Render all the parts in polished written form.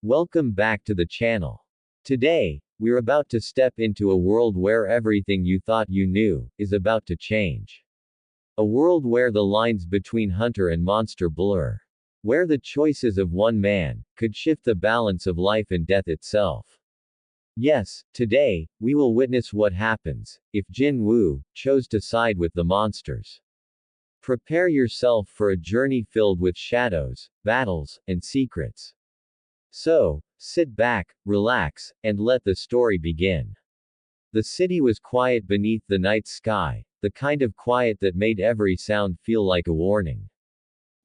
Welcome back to the channel. Today, we're about to step into a world where everything you thought you knew is about to change. A world where the lines between hunter and monster blur. Where the choices of one man could shift the balance of life and death itself. Yes, today, we will witness what happens if Jin-Woo chose to side with the monsters. Prepare yourself for a journey filled with shadows, battles, and secrets. So, sit back, relax, and let the story begin. The city was quiet beneath the night sky, the kind of quiet that made every sound feel like a warning.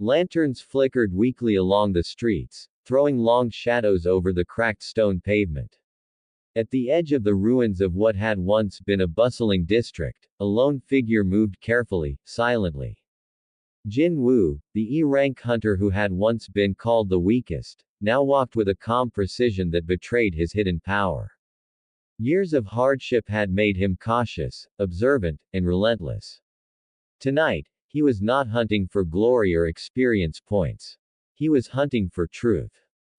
Lanterns flickered weakly along the streets, throwing long shadows over the cracked stone pavement. At the edge of the ruins of what had once been a bustling district, a lone figure moved carefully, silently. Jin-Woo, the E-rank hunter who had once been called the weakest, now walked with a calm precision that betrayed his hidden power. Years of hardship had made him cautious, observant, and relentless. Tonight, he was not hunting for glory or experience points. He was hunting for truth.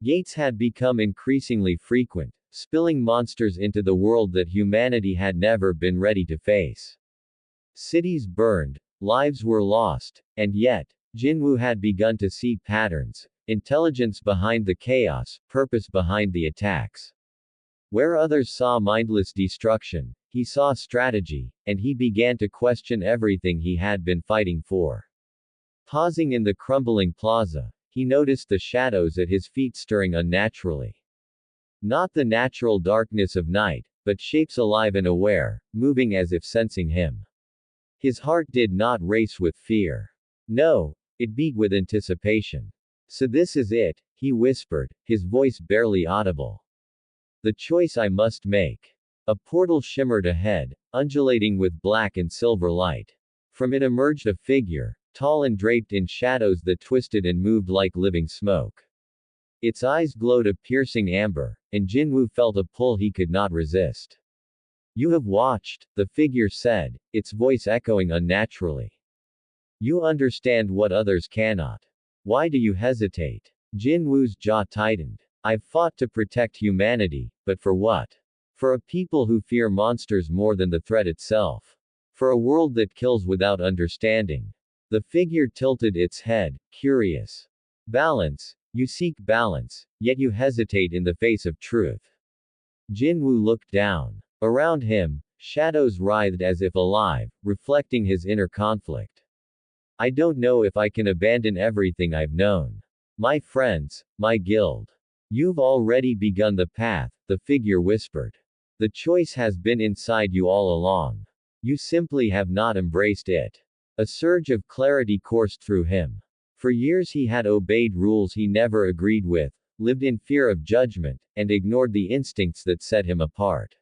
Gates had become increasingly frequent, spilling monsters into the world that humanity had never been ready to face. Cities burned, lives were lost, and yet, Jin-Woo had begun to see patterns, intelligence behind the chaos, purpose behind the attacks. Where others saw mindless destruction, he saw strategy, and he began to question everything he had been fighting for. Pausing in the crumbling plaza, he noticed the shadows at his feet stirring unnaturally. Not the natural darkness of night, but shapes alive and aware, moving as if sensing him. His heart did not race with fear. No, it beat with anticipation. So this is it, he whispered, his voice barely audible. The choice I must make. A portal shimmered ahead, undulating with black and silver light. From it emerged a figure, tall and draped in shadows that twisted and moved like living smoke. Its eyes glowed a piercing amber, and Jin-Woo felt a pull he could not resist. You have watched, the figure said, its voice echoing unnaturally. You understand what others cannot. Why do you hesitate? Jin-Woo's jaw tightened. I've fought to protect humanity, but for what? For a people who fear monsters more than the threat itself. For a world that kills without understanding. The figure tilted its head, curious. Balance. You seek balance, yet you hesitate in the face of truth. Jin-Woo looked down. Around him, shadows writhed as if alive, reflecting his inner conflict. I don't know if I can abandon everything I've known. My friends, my guild. You've already begun the path, the figure whispered. The choice has been inside you all along. You simply have not embraced it. A surge of clarity coursed through him. For years he had obeyed rules he never agreed with, lived in fear of judgment, and ignored the instincts that set him apart.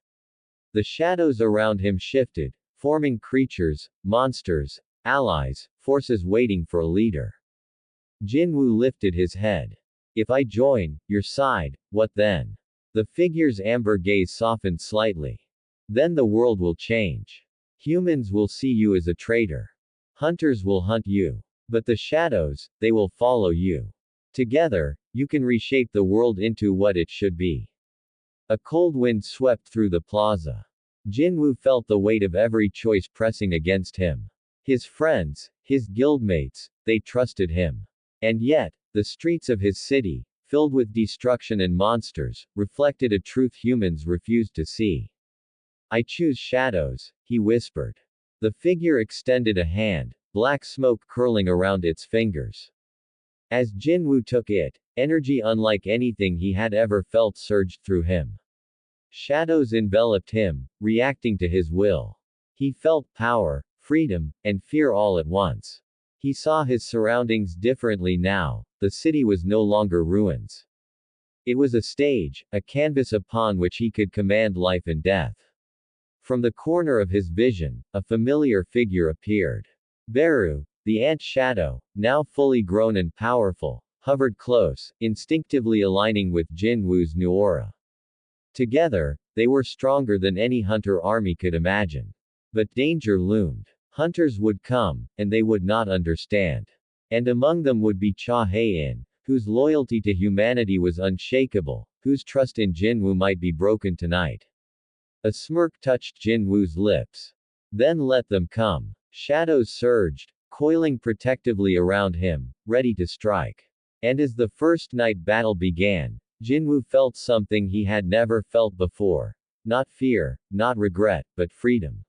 The shadows around him shifted, forming creatures, monsters, allies, forces waiting for a leader. Jin-Woo lifted his head. If I join your side, what then? The figure's amber gaze softened slightly. Then the world will change. Humans will see you as a traitor. Hunters will hunt you. But the shadows, they will follow you. Together, you can reshape the world into what it should be. A cold wind swept through the plaza. Jin-Woo felt the weight of every choice pressing against him. His friends, his guildmates, they trusted him. And yet, the streets of his city, filled with destruction and monsters, reflected a truth humans refused to see. I choose shadows, he whispered. The figure extended a hand, black smoke curling around its fingers. As Jin-Woo took it, energy unlike anything he had ever felt surged through him. Shadows enveloped him, reacting to his will. He felt power, freedom, and fear all at once. He saw his surroundings differently now. The city was no longer ruins. It was a stage, a canvas upon which he could command life and death. From the corner of his vision, a familiar figure appeared. Beru, the ant shadow, now fully grown and powerful, hovered close, instinctively aligning with Jin-Woo's new aura. Together, they were stronger than any hunter army could imagine. But danger loomed. Hunters would come, and they would not understand. And among them would be Cha Hae-in, whose loyalty to humanity was unshakable, whose trust in Jin-Woo might be broken tonight. A smirk touched Jin-Woo's lips. Then let them come. Shadows surged, coiling protectively around him, ready to strike. And as the first night battle began, Jin-Woo felt something he had never felt before. Not fear, not regret, but freedom.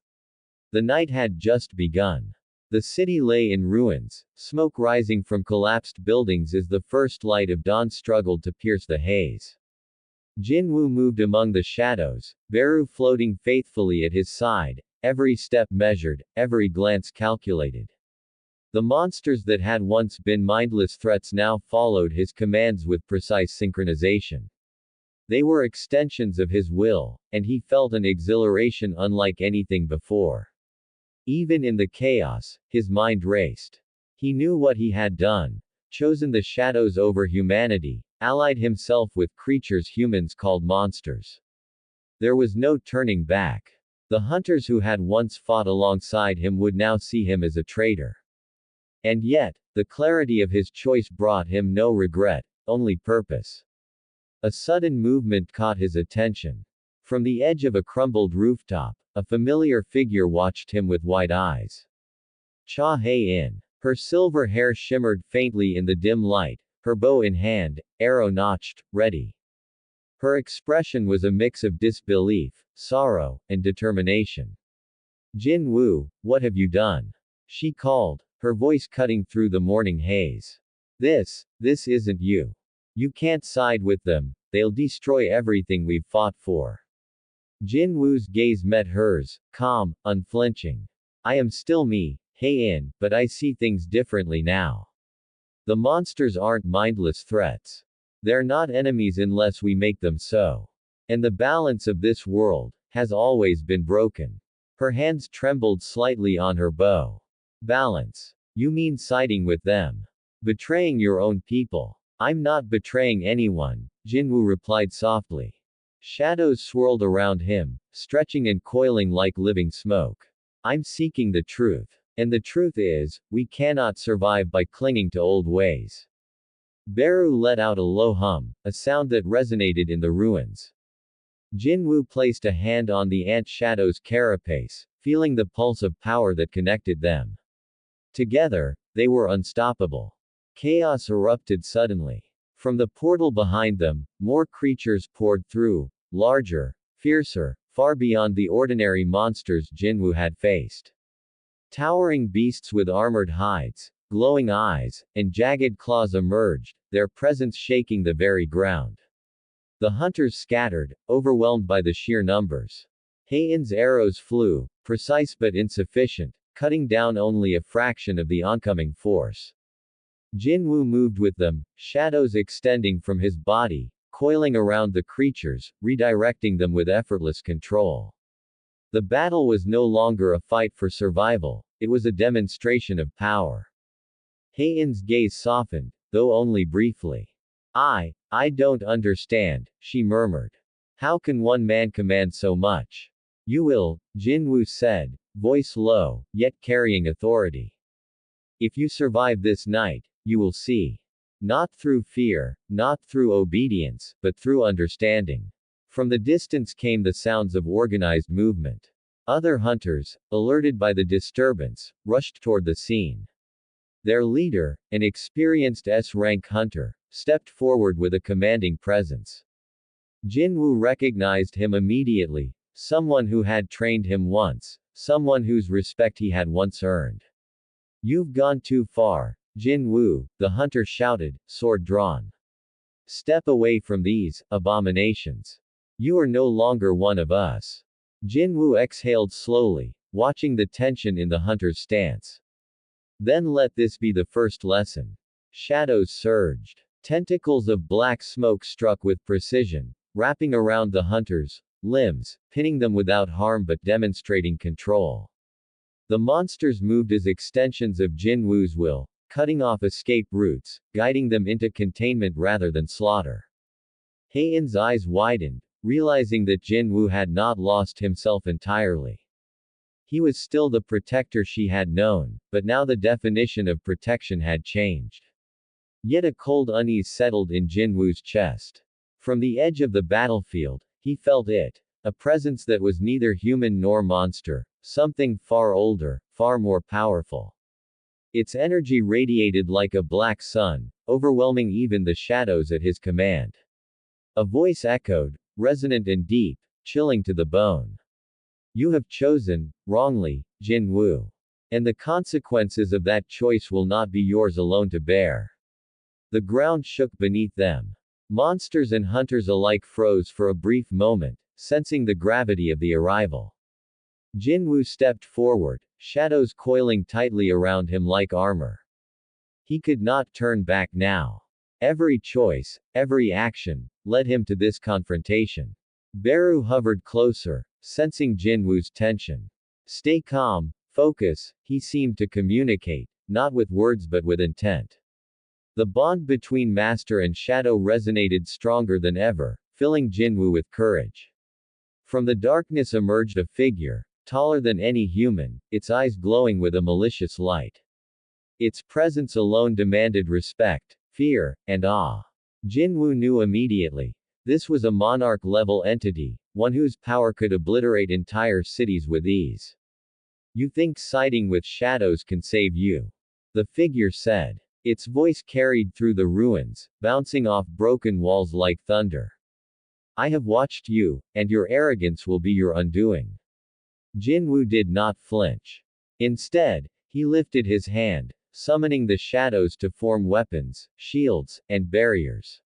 The night had just begun. The city lay in ruins, smoke rising from collapsed buildings as the first light of dawn struggled to pierce the haze. Jin-Woo moved among the shadows, Beru floating faithfully at his side, every step measured, every glance calculated. The monsters that had once been mindless threats now followed his commands with precise synchronization. They were extensions of his will, and he felt an exhilaration unlike anything before. Even in the chaos, his mind raced. He knew what he had done. Chosen the shadows over humanity, allied himself with creatures humans called monsters. There was no turning back. The hunters who had once fought alongside him would now see him as a traitor. And yet, the clarity of his choice brought him no regret, only purpose. A sudden movement caught his attention. From the edge of a crumbled rooftop, a familiar figure watched him with wide eyes. Cha Hae-in. Her silver hair shimmered faintly in the dim light, her bow in hand, arrow notched, ready. Her expression was a mix of disbelief, sorrow, and determination. Jin-Woo, what have you done? She called, her voice cutting through the morning haze. This isn't you. You can't side with them, they'll destroy everything we've fought for. Jin-Woo's gaze met hers, calm, unflinching. I am still me, Hae-in, but I see things differently now. The monsters aren't mindless threats. They're not enemies unless we make them so. And the balance of this world has always been broken. Her hands trembled slightly on her bow. Balance. You mean siding with them? Betraying your own people? I'm not betraying anyone, Jin-Woo replied softly. Shadows swirled around him, stretching and coiling like living smoke. I'm seeking the truth. And the truth is, we cannot survive by clinging to old ways. Beru let out a low hum, a sound that resonated in the ruins. Jin-Woo placed a hand on the ant shadow's carapace, feeling the pulse of power that connected them. Together, they were unstoppable. Chaos erupted suddenly. From the portal behind them, more creatures poured through, larger, fiercer, far beyond the ordinary monsters Jin-Woo had faced. Towering beasts with armored hides, glowing eyes, and jagged claws emerged, their presence shaking the very ground. The hunters scattered, overwhelmed by the sheer numbers. Hae-in's arrows flew, precise but insufficient, cutting down only a fraction of the oncoming force. Jin-Woo moved with them, shadows extending from his body, coiling around the creatures, redirecting them with effortless control. The battle was no longer a fight for survival, it was a demonstration of power. Hae-in's gaze softened, though only briefly. I don't understand, she murmured. How can one man command so much? You will, Jin-Woo said, voice low, yet carrying authority. If you survive this night, you will see. Not through fear, not through obedience, but through understanding. From the distance came the sounds of organized movement. Other hunters, alerted by the disturbance, rushed toward the scene. Their leader, an experienced S-rank hunter, stepped forward with a commanding presence. Jin-Woo recognized him immediately, someone who had trained him once, someone whose respect he had once earned. You've gone too far, Jin-Woo, the hunter shouted, sword drawn. Step away from these abominations. You are no longer one of us. Jin-Woo exhaled slowly, watching the tension in the hunter's stance. Then let this be the first lesson. Shadows surged. Tentacles of black smoke struck with precision, wrapping around the hunters' limbs, pinning them without harm but demonstrating control. The monsters moved as extensions of Jin-Woo's will, cutting off escape routes, guiding them into containment rather than slaughter. Hae-in's eyes widened, realizing that Jin-Woo had not lost himself entirely. He was still the protector she had known, but now the definition of protection had changed. Yet a cold unease settled in Jin-Woo's chest. From the edge of the battlefield, he felt it. A presence that was neither human nor monster, something far older, far more powerful. Its energy radiated like a black sun, overwhelming even the shadows at his command. A voice echoed, resonant and deep, chilling to the bone. You have chosen, wrongly, Jin-Woo. And the consequences of that choice will not be yours alone to bear. The ground shook beneath them. Monsters and hunters alike froze for a brief moment, sensing the gravity of the arrival. Jin-Woo stepped forward, shadows coiling tightly around him like armor. He could not turn back now. Every choice, every action, led him to this confrontation. Beru hovered closer, sensing Jin-Woo's tension. Stay calm, focus, he seemed to communicate, not with words but with intent. The bond between master and shadow resonated stronger than ever, filling Jin-Woo with courage. From the darkness emerged a figure, taller than any human, its eyes glowing with a malicious light. Its presence alone demanded respect, fear, and awe. Jin-Woo knew immediately. This was a monarch-level entity, one whose power could obliterate entire cities with ease. You think siding with shadows can save you? The figure said. Its voice carried through the ruins, bouncing off broken walls like thunder. I have watched you, and your arrogance will be your undoing. Jin-Woo did not flinch. Instead, he lifted his hand, summoning the shadows to form weapons, shields, and barriers.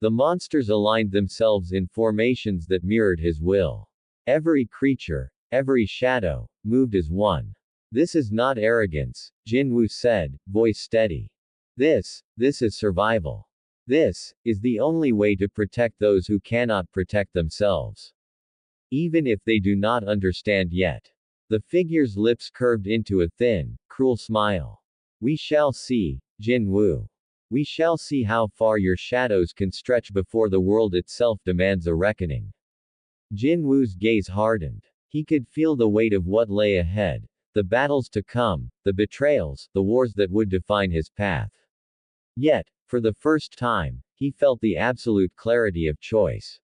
The monsters aligned themselves in formations that mirrored his will. Every creature, every shadow, moved as one. This is not arrogance, Jin-Woo said, voice steady. This is survival. This is the only way to protect those who cannot protect themselves. Even if they do not understand yet. The figure's lips curved into a thin, cruel smile. We shall see, Jin-Woo. We shall see how far your shadows can stretch before the world itself demands a reckoning. Jin-Woo's gaze hardened. He could feel the weight of what lay ahead, the battles to come, the betrayals, the wars that would define his path. Yet, for the first time, he felt the absolute clarity of choice.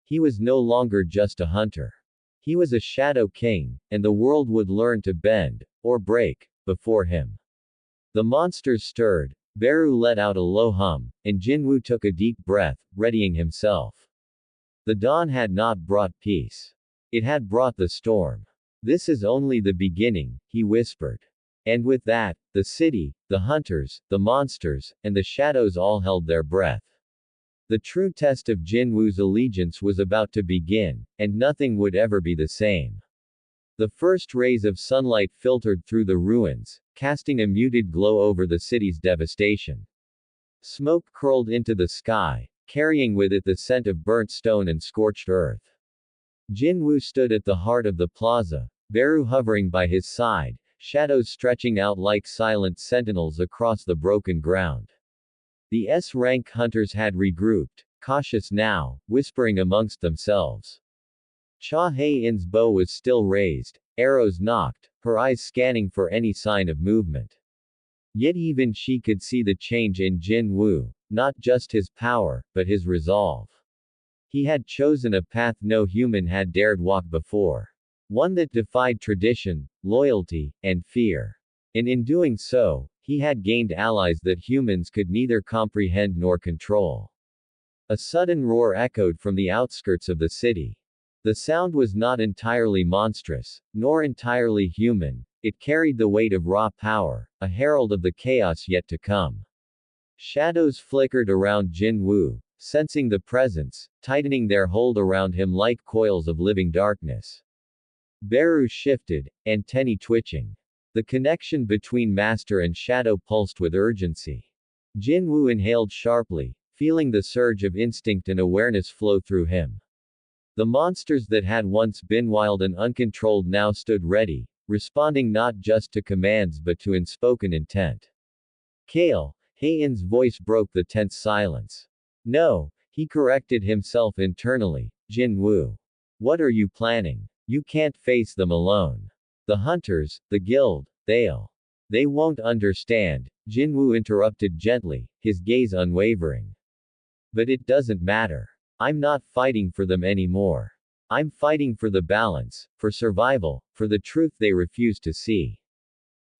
He was no longer just a hunter. He was a shadow king, and the world would learn to bend, or break, before him. The monsters stirred, Beru let out a low hum, and Jin-Woo took a deep breath, readying himself. The dawn had not brought peace. It had brought the storm. This is only the beginning, he whispered. And with that, the city, the hunters, the monsters, and the shadows all held their breath. The true test of Jin-Woo's allegiance was about to begin, and nothing would ever be the same. The first rays of sunlight filtered through the ruins, casting a muted glow over the city's devastation. Smoke curled into the sky, carrying with it the scent of burnt stone and scorched earth. Jin-Woo stood at the heart of the plaza, Beru hovering by his side, shadows stretching out like silent sentinels across the broken ground. The S-rank hunters had regrouped, cautious now, whispering amongst themselves. Cha Hae-in's bow was still raised, arrows nocked, her eyes scanning for any sign of movement. Yet even she could see the change in Jin-Woo, not just his power, but his resolve. He had chosen a path no human had dared walk before. One that defied tradition, loyalty, and fear. And in doing so, he had gained allies that humans could neither comprehend nor control. A sudden roar echoed from the outskirts of the city. The sound was not entirely monstrous, nor entirely human, it carried the weight of raw power, a herald of the chaos yet to come. Shadows flickered around Jin-Woo, sensing the presence, tightening their hold around him like coils of living darkness. Beru shifted, antennae twitching. The connection between master and shadow pulsed with urgency. Jin-Woo inhaled sharply, feeling the surge of instinct and awareness flow through him. The monsters that had once been wild and uncontrolled now stood ready, responding not just to commands but to unspoken intent. Kale, Hae-in's voice broke the tense silence. No, he corrected himself internally, Jin-Woo. What are you planning? You can't face them alone. The hunters, the guild, they'll They won't understand, Jin-Woo interrupted gently, his gaze unwavering. But it doesn't matter. I'm not fighting for them anymore. I'm fighting for the balance, for survival, for the truth they refuse to see.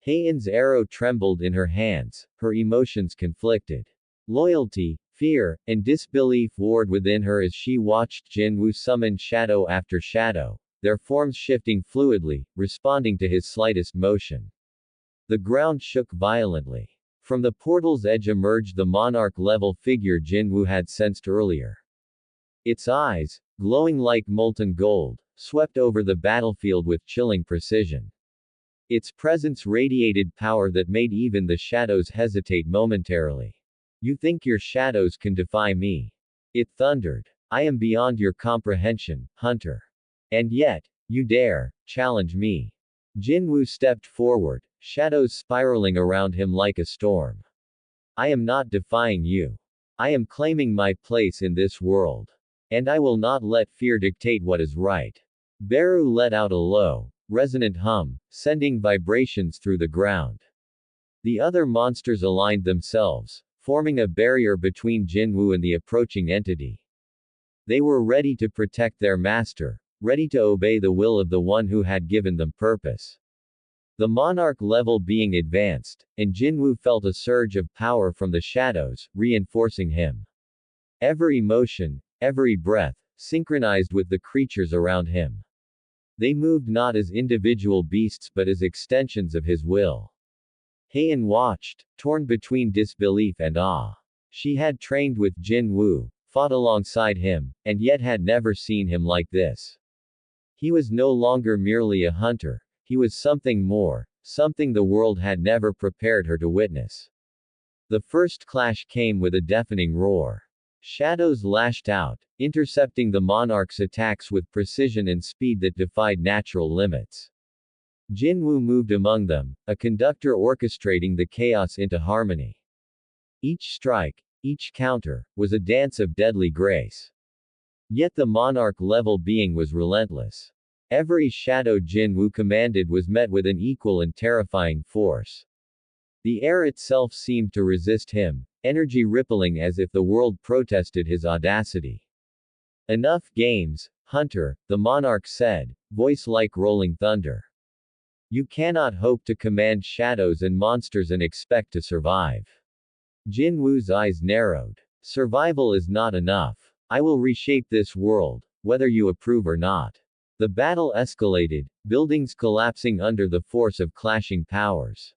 Heian's arrow trembled in her hands, her emotions conflicted. Loyalty, fear, and disbelief warred within her as she watched Jin-Woo summon shadow after shadow, their forms shifting fluidly, responding to his slightest motion. The ground shook violently. From the portal's edge emerged the monarch-level figure Jin-Woo had sensed earlier. Its eyes, glowing like molten gold, swept over the battlefield with chilling precision. Its presence radiated power that made even the shadows hesitate momentarily. You think your shadows can defy me? It thundered. I am beyond your comprehension, hunter. And yet, you dare challenge me. Jin-Woo stepped forward, shadows spiraling around him like a storm. I am not defying you. I am claiming my place in this world. And I will not let fear dictate what is right. Beru let out a low, resonant hum, sending vibrations through the ground. The other monsters aligned themselves, forming a barrier between Jin-Woo and the approaching entity. They were ready to protect their master, ready to obey the will of the one who had given them purpose. The monarch-level being advanced, and Jin-Woo felt a surge of power from the shadows, reinforcing him. Every motion, every breath, synchronized with the creatures around him. They moved not as individual beasts but as extensions of his will. Heian watched, torn between disbelief and awe. She had trained with Jin-Woo, fought alongside him, and yet had never seen him like this. He was no longer merely a hunter, he was something more, something the world had never prepared her to witness. The first clash came with a deafening roar. Shadows lashed out, intercepting the monarch's attacks with precision and speed that defied natural limits. Jin-Woo moved among them, a conductor orchestrating the chaos into harmony. Each strike, each counter, was a dance of deadly grace. Yet the monarch-level being was relentless. Every shadow Jin-Woo commanded was met with an equal and terrifying force. The air itself seemed to resist him, energy rippling as if the world protested his audacity. Enough games, Hunter, the monarch said, voice like rolling thunder. You cannot hope to command shadows and monsters and expect to survive. Jin-Woo's eyes narrowed. Survival is not enough. I will reshape this world, whether you approve or not. The battle escalated, buildings collapsing under the force of clashing powers.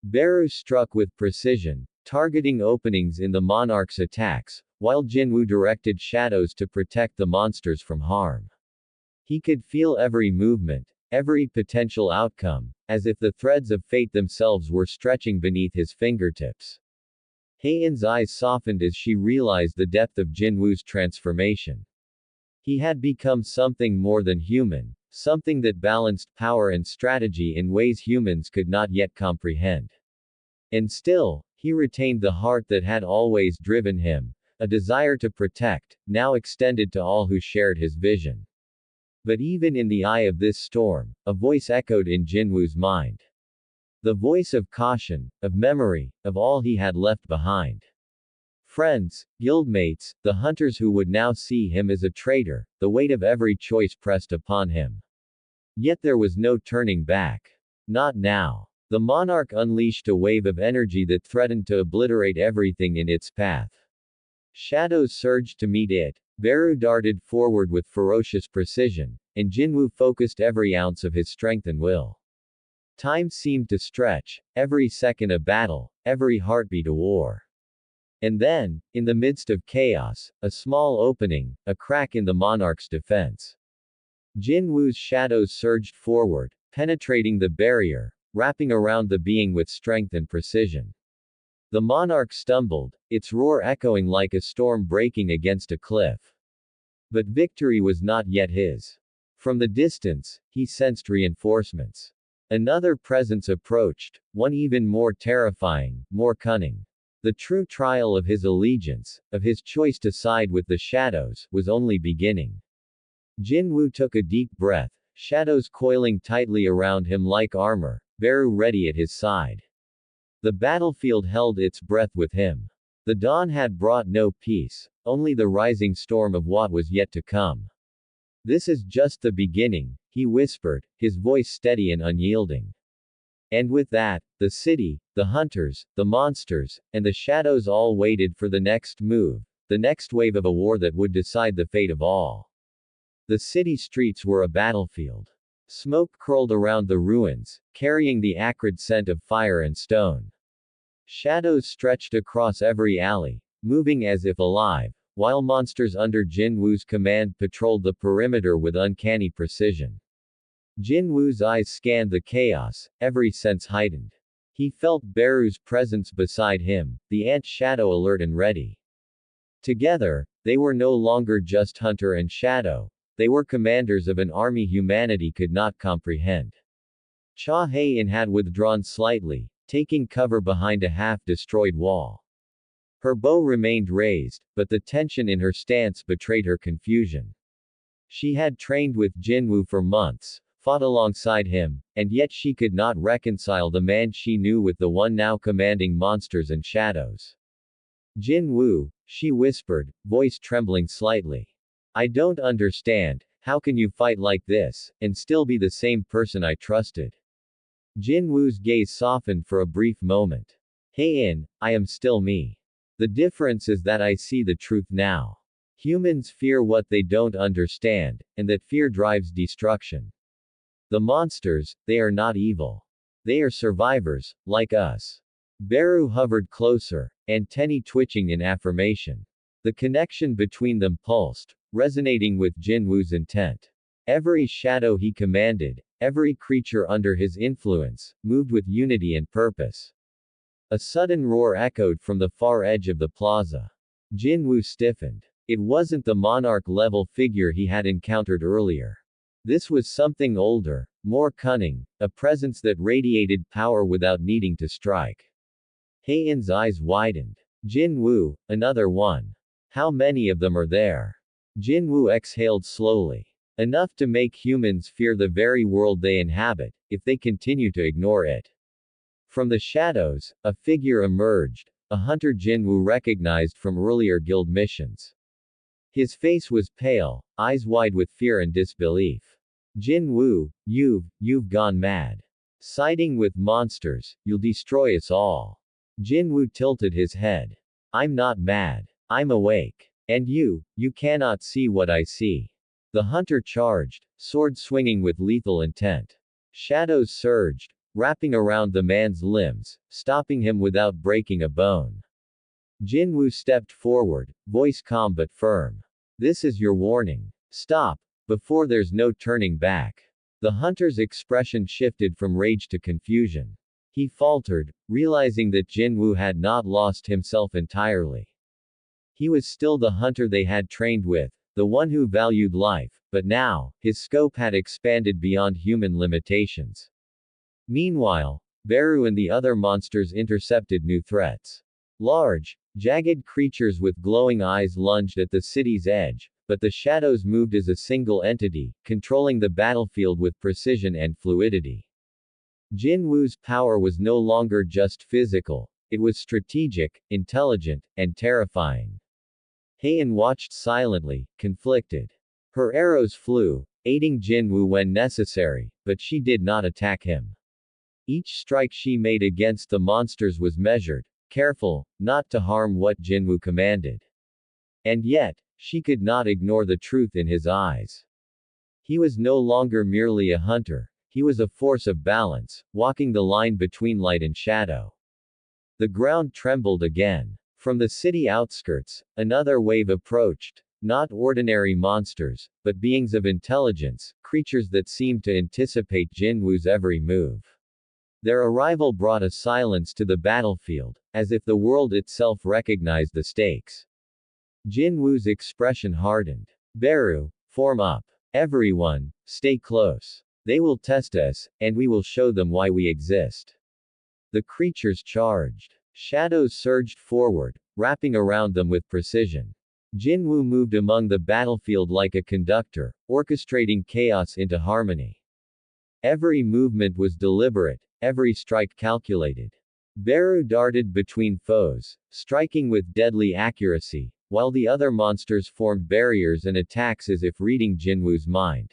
Beru struck with precision, targeting openings in the monarch's attacks, while Jin-Woo directed shadows to protect the monsters from harm. He could feel every movement, every potential outcome, as if the threads of fate themselves were stretching beneath his fingertips. Heian's eyes softened as she realized the depth of Jin-Woo's transformation. He had become something more than human, something that balanced power and strategy in ways humans could not yet comprehend. And still, he retained the heart that had always driven him, a desire to protect, now extended to all who shared his vision. But even in the eye of this storm, a voice echoed in Jin-Woo's mind. The voice of caution, of memory, of all he had left behind. Friends, guildmates, the hunters who would now see him as a traitor, the weight of every choice pressed upon him. Yet there was no turning back. Not now. The monarch unleashed a wave of energy that threatened to obliterate everything in its path. Shadows surged to meet it, Beru darted forward with ferocious precision, and Jin-Woo focused every ounce of his strength and will. Time seemed to stretch, every second a battle, every heartbeat a war. And then, in the midst of chaos, a small opening, a crack in the monarch's defense. Jin-Woo's shadows surged forward, penetrating the barrier, wrapping around the being with strength and precision. The monarch stumbled, its roar echoing like a storm breaking against a cliff. But victory was not yet his. From the distance, he sensed reinforcements. Another presence approached, one even more terrifying, more cunning. The true trial of his allegiance, of his choice to side with the shadows, was only beginning. Jin-Woo took a deep breath, shadows coiling tightly around him like armor, Beru ready at his side. The battlefield held its breath with him. The dawn had brought no peace, only the rising storm of what was yet to come. This is just the beginning, he whispered, his voice steady and unyielding. And with that, the city, the hunters, the monsters, and the shadows all waited for the next move, the next wave of a war that would decide the fate of all. The city streets were a battlefield. Smoke curled around the ruins, carrying the acrid scent of fire and stone. Shadows stretched across every alley, moving as if alive, while monsters under Jin-Woo's command patrolled the perimeter with uncanny precision. Jin-Woo's eyes scanned the chaos, every sense heightened. He felt Beru's presence beside him, the ant shadow alert and ready. Together, they were no longer just hunter and shadow, they were commanders of an army humanity could not comprehend. Cha Hae-in had withdrawn slightly, taking cover behind a half-destroyed wall. Her bow remained raised, but the tension in her stance betrayed her confusion. She had trained with Jin-Woo for months, fought alongside him, and yet she could not reconcile the man she knew with the one now commanding monsters and shadows. Jin-Woo, she whispered, voice trembling slightly. I don't understand, how can you fight like this, and still be the same person I trusted? Jin-Woo's gaze softened for a brief moment. Hae-in, I am still me. The difference is that I see the truth now. Humans fear what they don't understand, and that fear drives destruction. The monsters, they are not evil. They are survivors, like us. Beru hovered closer, antennae twitching in affirmation. The connection between them pulsed, resonating with Jin-Woo's intent. Every shadow he commanded, every creature under his influence, moved with unity and purpose. A sudden roar echoed from the far edge of the plaza. Jin-Woo stiffened. It wasn't the monarch-level figure he had encountered earlier. This was something older, more cunning, a presence that radiated power without needing to strike. Hae-in's eyes widened. Jin-Woo, another one. How many of them are there? Jin-Woo exhaled slowly. Enough to make humans fear the very world they inhabit, if they continue to ignore it. From the shadows, a figure emerged, a hunter Jin-Woo recognized from earlier guild missions. His face was pale, eyes wide with fear and disbelief. Jin-Woo, you've gone mad. Siding with monsters, you'll destroy us all. Jin-Woo tilted his head. I'm not mad. I'm awake. And you cannot see what I see. The hunter charged, sword swinging with lethal intent. Shadows surged, wrapping around the man's limbs, stopping him without breaking a bone. Jin-Woo stepped forward, voice calm but firm. This is your warning. Stop, before there's no turning back. The hunter's expression shifted from rage to confusion. He faltered, realizing that Jin-Woo had not lost himself entirely. He was still the hunter they had trained with, the one who valued life, but now, his scope had expanded beyond human limitations. Meanwhile, Beru and the other monsters intercepted new threats. Large, jagged creatures with glowing eyes lunged at the city's edge, but the shadows moved as a single entity, controlling the battlefield with precision and fluidity. Jin-Woo's power was no longer just physical, it was strategic, intelligent, and terrifying. Hae-in watched silently, conflicted. Her arrows flew, aiding Jin-Woo when necessary, but she did not attack him. Each strike she made against the monsters was measured, careful, not to harm what Jin-Woo commanded. And yet, she could not ignore the truth in his eyes. He was no longer merely a hunter, he was a force of balance, walking the line between light and shadow. The ground trembled again. From the city outskirts, another wave approached, not ordinary monsters, but beings of intelligence, creatures that seemed to anticipate Jin-Woo's every move. Their arrival brought a silence to the battlefield, as if the world itself recognized the stakes. Jin-Woo's expression hardened. Beru, form up. Everyone, stay close. They will test us, and we will show them why we exist. The creatures charged. Shadows surged forward, wrapping around them with precision. Jin-Woo moved among the battlefield like a conductor, orchestrating chaos into harmony. Every movement was deliberate, every strike calculated. Beru darted between foes, striking with deadly accuracy, while the other monsters formed barriers and attacks as if reading Jin-Woo's mind.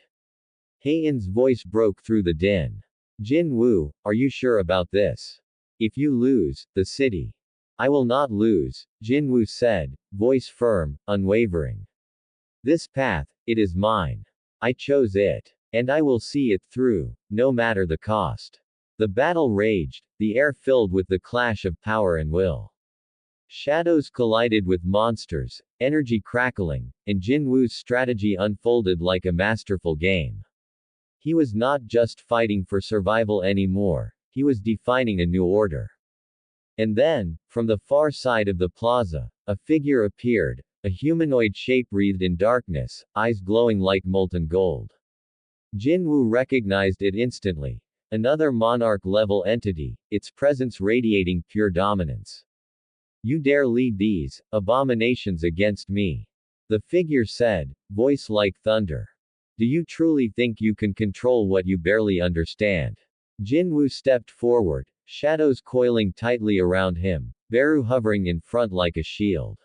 Haeun's voice broke through the din. Jin-Woo, are you sure about this? If you lose, the city. I will not lose, Jin-Woo said, voice firm, unwavering. This path, it is mine. I chose it. And I will see it through, no matter the cost. The battle raged, the air filled with the clash of power and will. Shadows collided with monsters, energy crackling, and Jin-Woo's strategy unfolded like a masterful game. He was not just fighting for survival anymore, he was defining a new order. And then, from the far side of the plaza, a figure appeared, a humanoid shape wreathed in darkness, eyes glowing like molten gold. Jin-Woo recognized it instantly. Another monarch-level entity, its presence radiating pure dominance. You dare lead these abominations against me? The figure said, voice like thunder. Do you truly think you can control what you barely understand? Jin-Woo stepped forward, shadows coiling tightly around him, Beru hovering in front like a shield.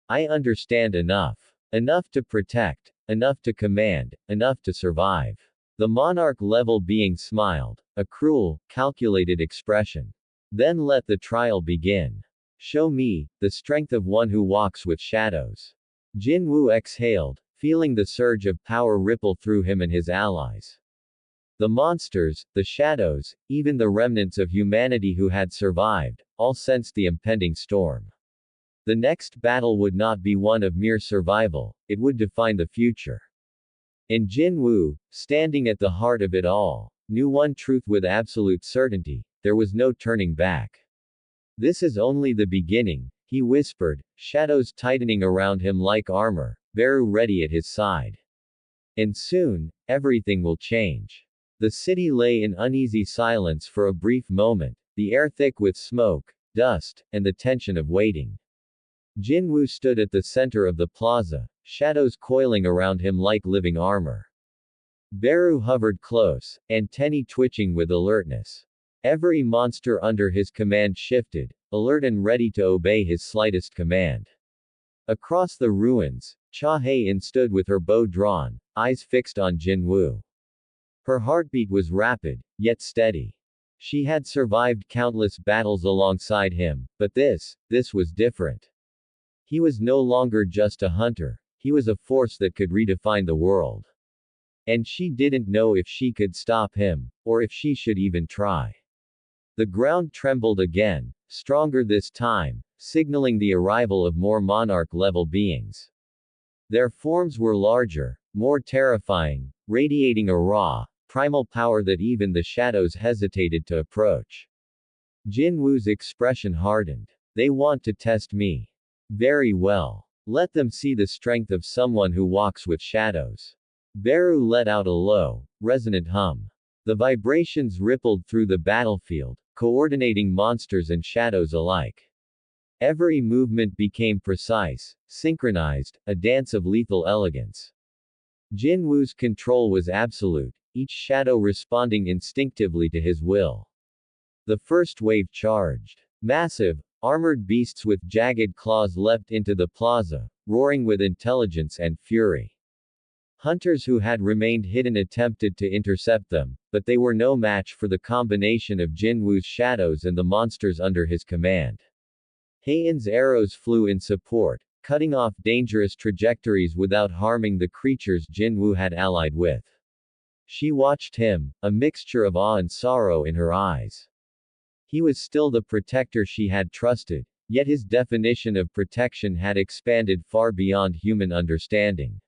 I understand enough. Enough to protect, enough to command, enough to survive. The monarch-level being smiled, a cruel, calculated expression. Then let the trial begin. Show me, the strength of one who walks with shadows. Jin-Woo exhaled, feeling the surge of power ripple through him and his allies. The monsters, the shadows, even the remnants of humanity who had survived, all sensed the impending storm. The next battle would not be one of mere survival, it would define the future. And Jin-Woo, standing at the heart of it all, knew one truth with absolute certainty: there was no turning back. This is only the beginning, he whispered, shadows tightening around him like armor, Beru ready at his side. And soon, everything will change. The city lay in uneasy silence for a brief moment, the air thick with smoke, dust, and the tension of waiting. Jin-Woo stood at the center of the plaza, shadows coiling around him like living armor. Beru hovered close, antennae twitching with alertness. Every monster under his command shifted, alert and ready to obey his slightest command. Across the ruins, Cha Hae-in stood with her bow drawn, eyes fixed on Jin-Woo. Her heartbeat was rapid, yet steady. She had survived countless battles alongside him, but this was different. He was no longer just a hunter, he was a force that could redefine the world. And she didn't know if she could stop him, or if she should even try. The ground trembled again, stronger this time, signaling the arrival of more monarch-level beings. Their forms were larger, more terrifying, radiating a raw, primal power that even the shadows hesitated to approach. Jin-Woo's expression hardened. They want to test me. Very well. Let them see the strength of someone who walks with shadows. Beru let out a low, resonant hum. The vibrations rippled through the battlefield, coordinating monsters and shadows alike. Every movement became precise, synchronized, a dance of lethal elegance. Jin-Woo's control was absolute, each shadow responding instinctively to his will. The first wave charged. Massive, armored beasts with jagged claws leapt into the plaza, roaring with intelligence and fury. Hunters who had remained hidden attempted to intercept them, but they were no match for the combination of Jin-Woo's shadows and the monsters under his command. Haeun's arrows flew in support, cutting off dangerous trajectories without harming the creatures Jin-Woo had allied with. She watched him, a mixture of awe and sorrow in her eyes. He was still the protector she had trusted, yet his definition of protection had expanded far beyond human understanding.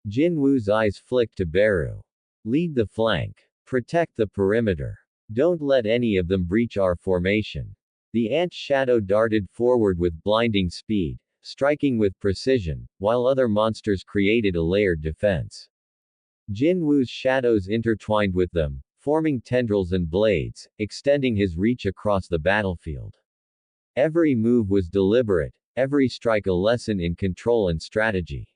Jin-Woo's eyes flicked to Beru. Lead the flank. Protect the perimeter. Don't let any of them breach our formation. The ant shadow darted forward with blinding speed, striking with precision, while other monsters created a layered defense. Jin-Woo's shadows intertwined with them, forming tendrils and blades, extending his reach across the battlefield. Every move was deliberate, every strike a lesson in control and strategy.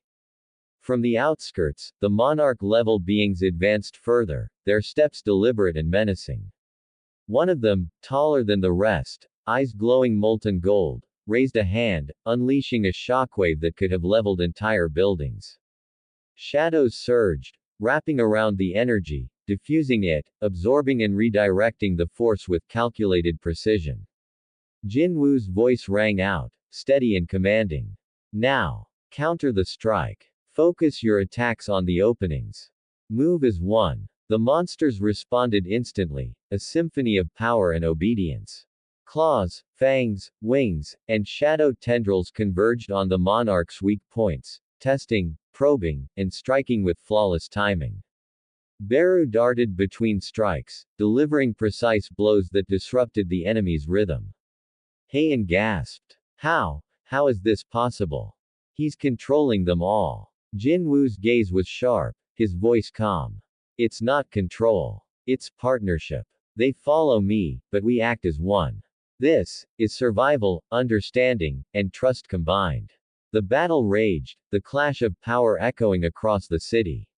From the outskirts, the monarch-level beings advanced further, their steps deliberate and menacing. One of them, taller than the rest, eyes glowing molten gold, raised a hand, unleashing a shockwave that could have leveled entire buildings. Shadows surged, wrapping around the energy, diffusing it, absorbing and redirecting the force with calculated precision. Jin-Woo's voice rang out, steady and commanding. Now, counter the strike. Focus your attacks on the openings. Move as one. The monsters responded instantly, a symphony of power and obedience. Claws, fangs, wings, and shadow tendrils converged on the monarch's weak points, testing, probing, and striking with flawless timing. Beru darted between strikes, delivering precise blows that disrupted the enemy's rhythm. Heian gasped. How is this possible? He's controlling them all. Jin-Woo's gaze was sharp, his voice calm. It's not control. It's partnership. They follow me, but we act as one. This is survival, understanding, and trust combined. The battle raged, the clash of power echoing across the city.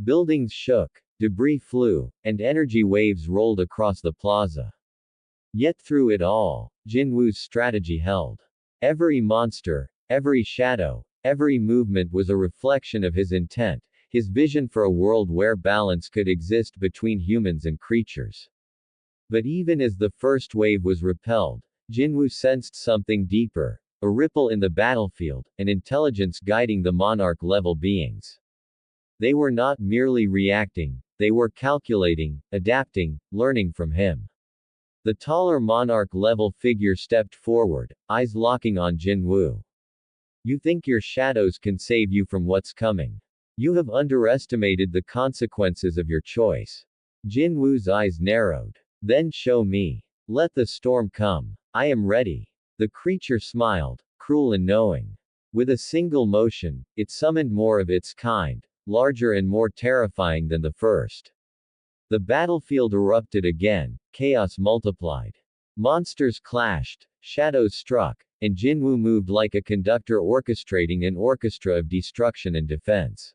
Buildings shook, debris flew, and energy waves rolled across the plaza. Yet through it all, Jin-Woo's strategy held. Every monster, every shadow, every movement was a reflection of his intent, his vision for a world where balance could exist between humans and creatures. But even as the first wave was repelled, Jin-Woo sensed something deeper, a ripple in the battlefield, an intelligence guiding the monarch-level beings. They were not merely reacting, they were calculating, adapting, learning from him. The taller monarch-level figure stepped forward, eyes locking on Jin-Woo. You think your shadows can save you from what's coming. You have underestimated the consequences of your choice. Jin-Woo's eyes narrowed. Then show me. Let the storm come. I am ready. The creature smiled, cruel and knowing. With a single motion, it summoned more of its kind, larger and more terrifying than the first. The battlefield erupted again, chaos multiplied. Monsters clashed, shadows struck, and Jin-Woo moved like a conductor orchestrating an orchestra of destruction and defense.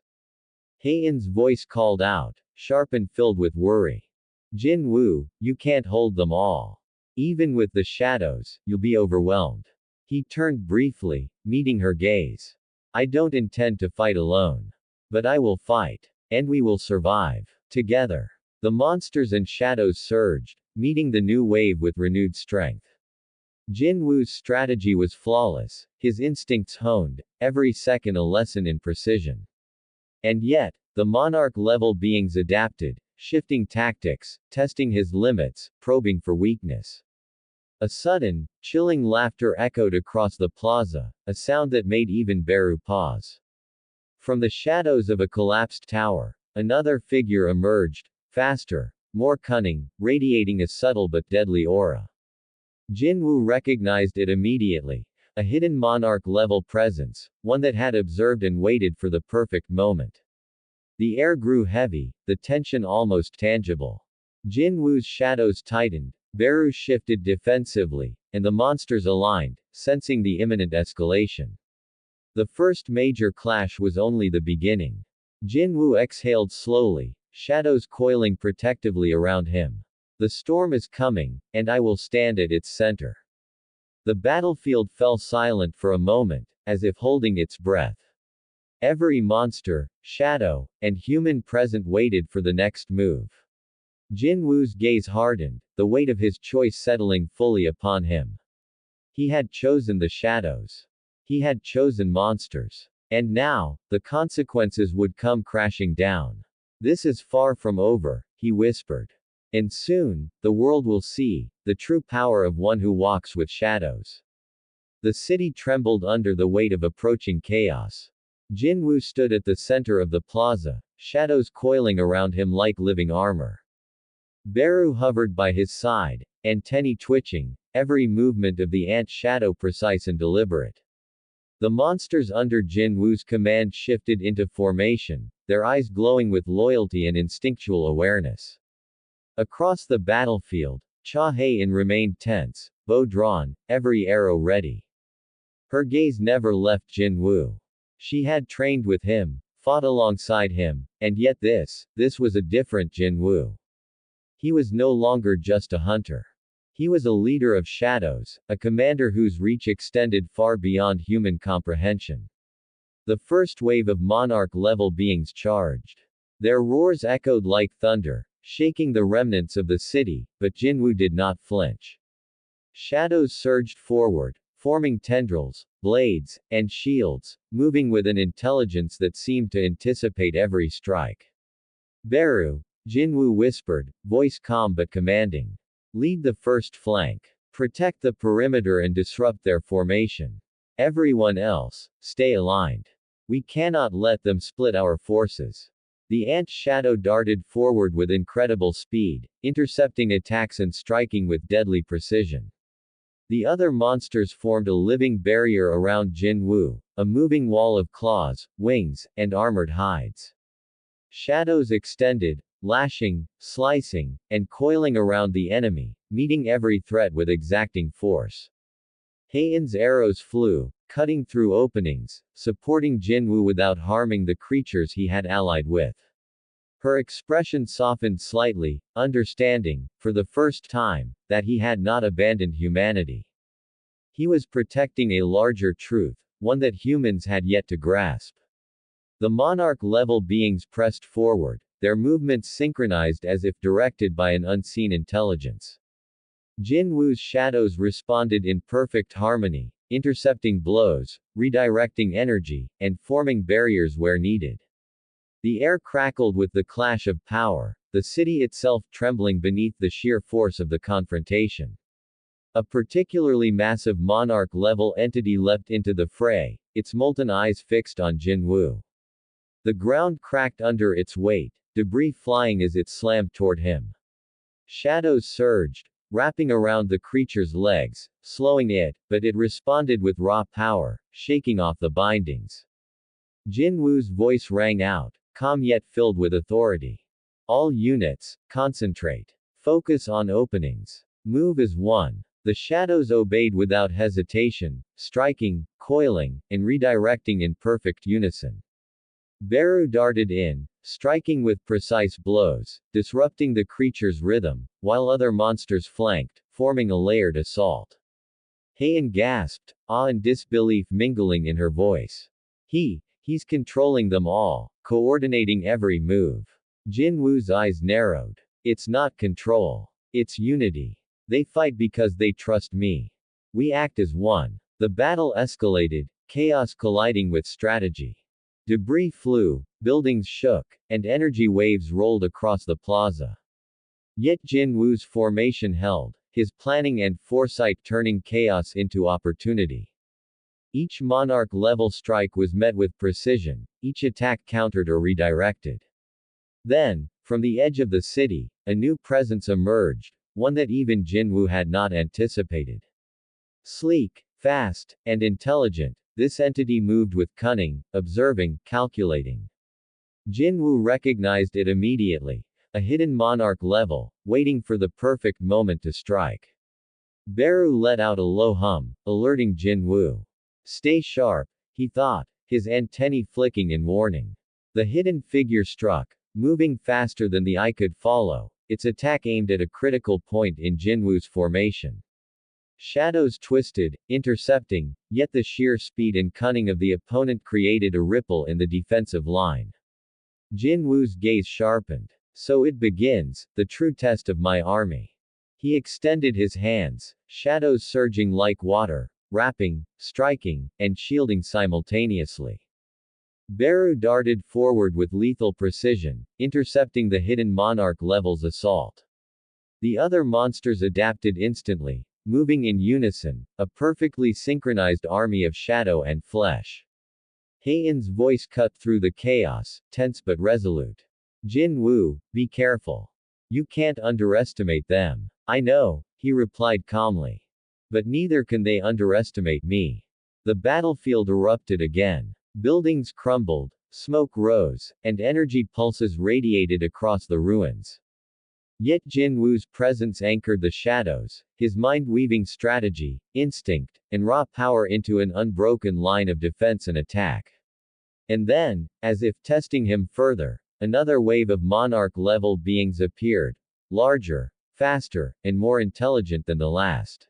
Heian's voice called out, sharp and filled with worry. Jin-Woo, you can't hold them all. Even with the shadows, you'll be overwhelmed. He turned briefly, meeting her gaze. I don't intend to fight alone. But I will fight. And we will survive. Together. The monsters and shadows surged, meeting the new wave with renewed strength. Jin-Woo's strategy was flawless, his instincts honed, every second a lesson in precision. And yet, the monarch-level beings adapted, shifting tactics, testing his limits, probing for weakness. A sudden, chilling laughter echoed across the plaza, a sound that made even Beru pause. From the shadows of a collapsed tower, another figure emerged, faster, more cunning, radiating a subtle but deadly aura. Jin-Woo recognized it immediately, a hidden monarch-level presence, one that had observed and waited for the perfect moment. The air grew heavy, the tension almost tangible. Jin-Woo's shadows tightened, Beru shifted defensively, and the monsters aligned, sensing the imminent escalation. The first major clash was only the beginning. Jin-Woo exhaled slowly, shadows coiling protectively around him. The storm is coming, and I will stand at its center. The battlefield fell silent for a moment, as if holding its breath. Every monster, shadow, and human present waited for the next move. Jin-Woo's gaze hardened, the weight of his choice settling fully upon him. He had chosen the shadows. He had chosen monsters. And now, the consequences would come crashing down. This is far from over, he whispered. And soon, the world will see the true power of one who walks with shadows. The city trembled under the weight of approaching chaos. Jin-Woo stood at the center of the plaza, shadows coiling around him like living armor. Beru hovered by his side, antennae twitching, every movement of the ant shadow precise and deliberate. The monsters under Jin-Woo's command shifted into formation, their eyes glowing with loyalty and instinctual awareness. Across the battlefield, Cha Heian remained tense, bow drawn, every arrow ready. Her gaze never left Jin-Woo. She had trained with him, fought alongside him, and yet this was a different Jin-Woo. He was no longer just a hunter. He was a leader of shadows, a commander whose reach extended far beyond human comprehension. The first wave of monarch-level beings charged. Their roars echoed like thunder, shaking the remnants of the city, but Jin-Woo did not flinch. Shadows surged forward, forming tendrils, blades, and shields, moving with an intelligence that seemed to anticipate every strike. Beru, Jin-Woo whispered, voice calm but commanding. Lead the first flank. Protect the perimeter and disrupt their formation. Everyone else, stay aligned. We cannot let them split our forces. The ant shadow darted forward with incredible speed, intercepting attacks and striking with deadly precision. The other monsters formed a living barrier around Jin-Woo, a moving wall of claws, wings, and armored hides. Shadows extended, lashing, slicing, and coiling around the enemy, meeting every threat with exacting force. Heian's arrows flew, cutting through openings, supporting Jin-Woo without harming the creatures he had allied with. Her expression softened slightly, understanding, for the first time, that he had not abandoned humanity. He was protecting a larger truth, one that humans had yet to grasp. The monarch-level beings pressed forward, their movements synchronized as if directed by an unseen intelligence. Jin-Woo's shadows responded in perfect harmony, intercepting blows, redirecting energy, and forming barriers where needed. The air crackled with the clash of power, the city itself trembling beneath the sheer force of the confrontation. A particularly massive monarch-level entity leapt into the fray, its molten eyes fixed on Jin-Woo. The ground cracked under its weight, debris flying as it slammed toward him. Shadows surged, wrapping around the creature's legs, slowing it, but it responded with raw power, shaking off the bindings. Jin-Woo's voice rang out, calm yet filled with authority. All units, concentrate. Focus on openings. Move as one. The shadows obeyed without hesitation, striking, coiling, and redirecting in perfect unison. Beru darted in, striking with precise blows, disrupting the creature's rhythm, while other monsters flanked, forming a layered assault. Heian gasped, awe and disbelief mingling in her voice. He's controlling them all, coordinating every move. Jin-Woo's eyes narrowed. It's not control. It's unity. They fight because they trust me. We act as one. The battle escalated, chaos colliding with strategy. Debris flew, buildings shook, and energy waves rolled across the plaza. Yet Jin-Woo's formation held, his planning and foresight turning chaos into opportunity. Each monarch-level strike was met with precision, each attack countered or redirected. Then, from the edge of the city, a new presence emerged, one that even Jin-Woo had not anticipated. Sleek, fast, and intelligent, this entity moved with cunning, observing, calculating. Jin-Woo recognized it immediately, a hidden monarch level, waiting for the perfect moment to strike. Beru let out a low hum, alerting Jin-Woo. Stay sharp, he thought, his antennae flicking in warning. The hidden figure struck, moving faster than the eye could follow, its attack aimed at a critical point in Jin-Woo's formation. Shadows twisted, intercepting, yet the sheer speed and cunning of the opponent created a ripple in the defensive line. Jin-Woo's gaze sharpened. So it begins, the true test of my army. He extended his hands, shadows surging like water, wrapping, striking, and shielding simultaneously. Beru darted forward with lethal precision, intercepting the hidden monarch level's assault. The other monsters adapted instantly, moving in unison, a perfectly synchronized army of shadow and flesh. Heian's voice cut through the chaos, tense but resolute. Jin-Woo, be careful. You can't underestimate them. I know, he replied calmly. But neither can they underestimate me. The battlefield erupted again. Buildings crumbled, smoke rose, and energy pulses radiated across the ruins. Yet Jin-Woo's presence anchored the shadows, his mind weaving strategy, instinct, and raw power into an unbroken line of defense and attack. And then, as if testing him further, another wave of monarch-level beings appeared, larger, faster, and more intelligent than the last.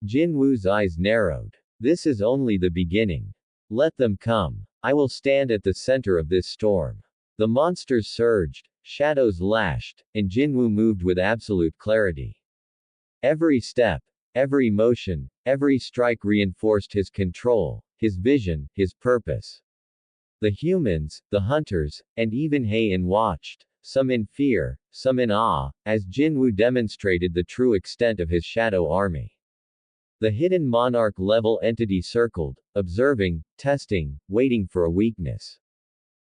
Jin-Woo's eyes narrowed. This is only the beginning. Let them come. I will stand at the center of this storm. The monsters surged, shadows lashed, and Jin-Woo moved with absolute clarity. Every step, every motion, every strike reinforced his control, his vision, his purpose. The humans, the hunters, and even Heian watched, some in fear, some in awe, as Jin-Woo demonstrated the true extent of his shadow army. The hidden monarch-level entity circled, observing, testing, waiting for a weakness.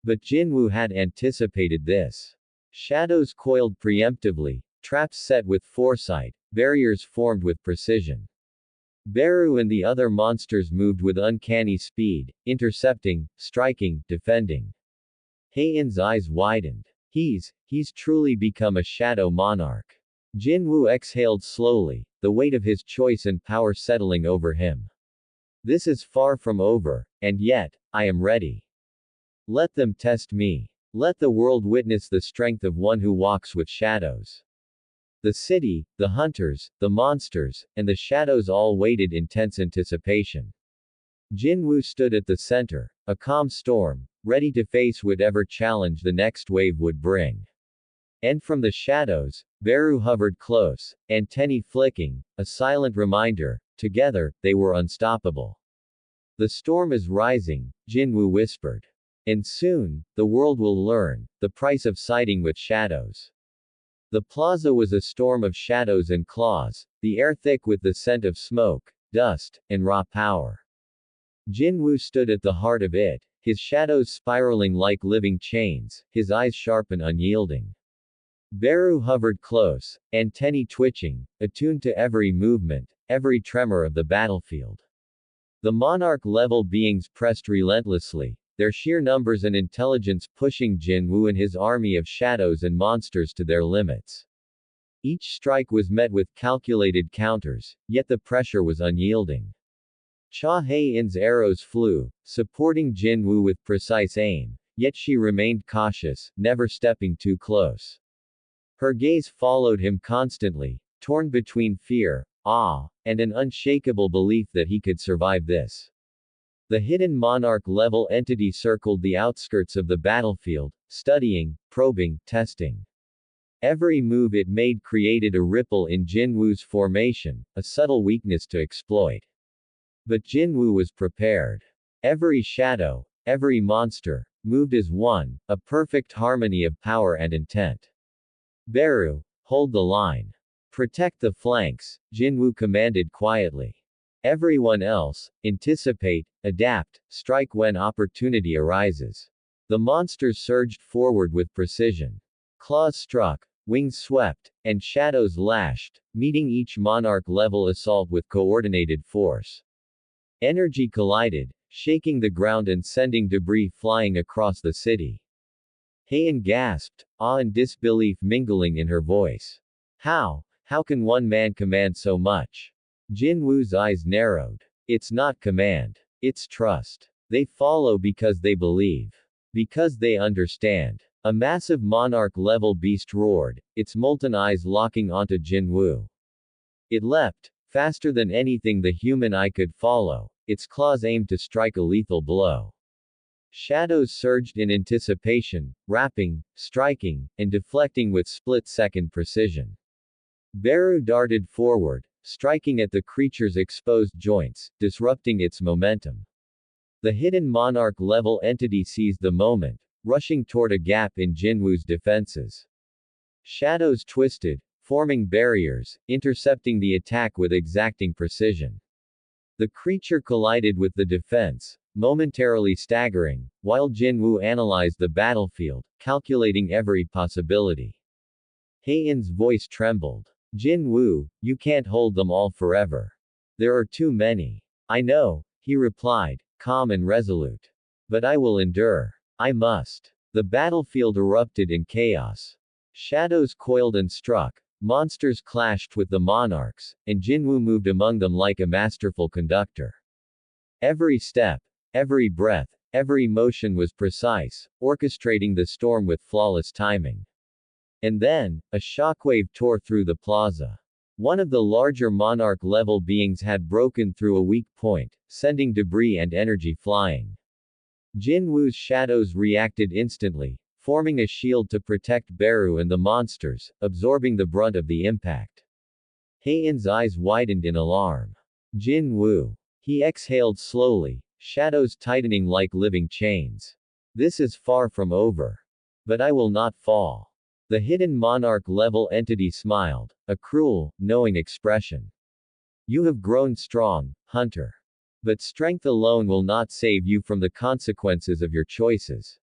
But Jin-Woo had anticipated this. Shadows coiled preemptively, traps set with foresight, barriers formed with precision. Beru and the other monsters moved with uncanny speed, intercepting, striking, defending. Heian's eyes widened. He's truly become a Shadow Monarch. Jin-Woo exhaled slowly, the weight of his choice and power settling over him. This is far from over, and yet, I am ready. Let them test me. Let the world witness the strength of one who walks with shadows. The city, the hunters, the monsters, and the shadows all waited in tense anticipation. Jin-Woo stood at the center, a calm storm, ready to face whatever challenge the next wave would bring. And from the shadows, Beru hovered close, antennae flicking, a silent reminder, together, they were unstoppable. The storm is rising, Jin-Woo whispered. And soon, the world will learn the price of siding with shadows. The plaza was a storm of shadows and claws, the air thick with the scent of smoke, dust, and raw power. Jin-Woo stood at the heart of it, his shadows spiraling like living chains, his eyes sharp and unyielding. Beru hovered close, antennae twitching, attuned to every movement, every tremor of the battlefield. The monarch-level beings pressed relentlessly, their sheer numbers and intelligence pushing Jin-Woo and his army of shadows and monsters to their limits. Each strike was met with calculated counters, yet the pressure was unyielding. Cha Heian's arrows flew, supporting Jin-Woo with precise aim, yet she remained cautious, never stepping too close. Her gaze followed him constantly, torn between fear, awe, and an unshakable belief that he could survive this. The hidden monarch-level entity circled the outskirts of the battlefield, studying, probing, testing. Every move it made created a ripple in Jin-Woo's formation, a subtle weakness to exploit. But Jin-Woo was prepared. Every shadow, every monster, moved as one, a perfect harmony of power and intent. Beru, hold the line. Protect the flanks, Jin-Woo commanded quietly. Everyone else, anticipate, adapt, strike when opportunity arises. The monsters surged forward with precision. Claws struck, wings swept, and shadows lashed, meeting each monarch-level assault with coordinated force. Energy collided, shaking the ground and sending debris flying across the city. Heian gasped, awe and disbelief mingling in her voice. How can one man command so much? Jin-Woo's eyes narrowed. It's not command. It's trust. They follow because they believe. Because they understand. A massive monarch-level beast roared, its molten eyes locking onto Jin-Woo. It leapt, faster than anything the human eye could follow, its claws aimed to strike a lethal blow. Shadows surged in anticipation, wrapping, striking, and deflecting with split-second precision. Beru darted forward, striking at the creature's exposed joints, disrupting its momentum. The hidden monarch-level entity seized the moment, rushing toward a gap in Jin-Woo's defenses. Shadows twisted, forming barriers, intercepting the attack with exacting precision. The creature collided with the defense, momentarily staggering, while Jin-Woo analyzed the battlefield, calculating every possibility. Heian's voice trembled. Jin-Woo, you can't hold them all forever. There are too many. I know, he replied, calm and resolute. But I will endure. I must. The battlefield erupted in chaos. Shadows coiled and struck, monsters clashed with the monarchs, and Jin-Woo moved among them like a masterful conductor. Every step, every breath, every motion was precise, orchestrating the storm with flawless timing. And then, a shockwave tore through the plaza. One of the larger monarch-level beings had broken through a weak point, sending debris and energy flying. Jin-Woo's shadows reacted instantly, forming a shield to protect Beru and the monsters, absorbing the brunt of the impact. Heian's eyes widened in alarm. Jin-Woo. He exhaled slowly, shadows tightening like living chains. This is far from over. But I will not fall. The hidden monarch-level entity smiled, a cruel, knowing expression. You have grown strong, hunter. But strength alone will not save you from the consequences of your choices.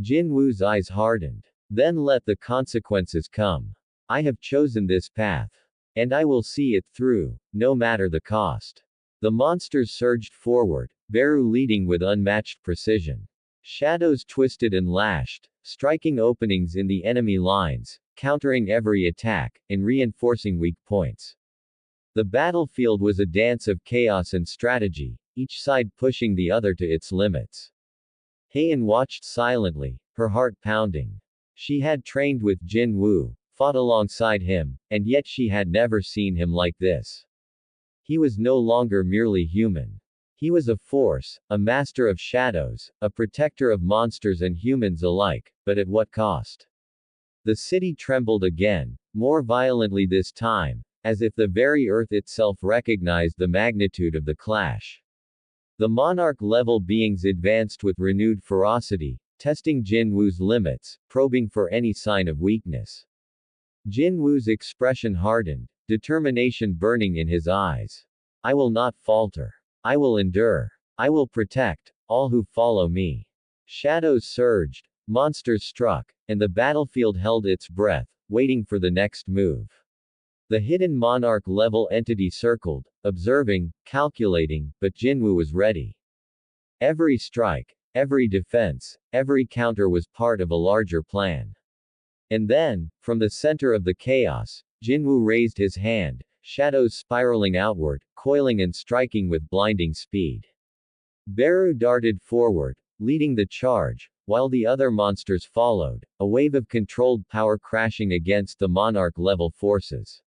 Jin-Woo's eyes hardened. Then let the consequences come. I have chosen this path. And I will see it through, no matter the cost. The monsters surged forward, Beru leading with unmatched precision. Shadows twisted and lashed, striking openings in the enemy lines, countering every attack, and reinforcing weak points. The battlefield was a dance of chaos and strategy, each side pushing the other to its limits. Heian watched silently, her heart pounding. She had trained with Jin-Woo, fought alongside him, and yet she had never seen him like this. He was no longer merely human. He was a force, a master of shadows, a protector of monsters and humans alike, but at what cost? The city trembled again, more violently this time, as if the very earth itself recognized the magnitude of the clash. The monarch-level beings advanced with renewed ferocity, testing Jin-Woo's limits, probing for any sign of weakness. Jin-Woo's expression hardened, determination burning in his eyes. I will not falter. I will endure. I will protect all who follow me. Shadows surged, monsters struck, and the battlefield held its breath, waiting for the next move. The hidden monarch-level entity circled, observing, calculating, but Jin-Woo was ready. Every strike, every defense, every counter was part of a larger plan. And then, from the center of the chaos, Jin-Woo raised his hand, shadows spiraling outward, coiling and striking with blinding speed. Beru darted forward, leading the charge, while the other monsters followed, a wave of controlled power crashing against the monarch-level forces.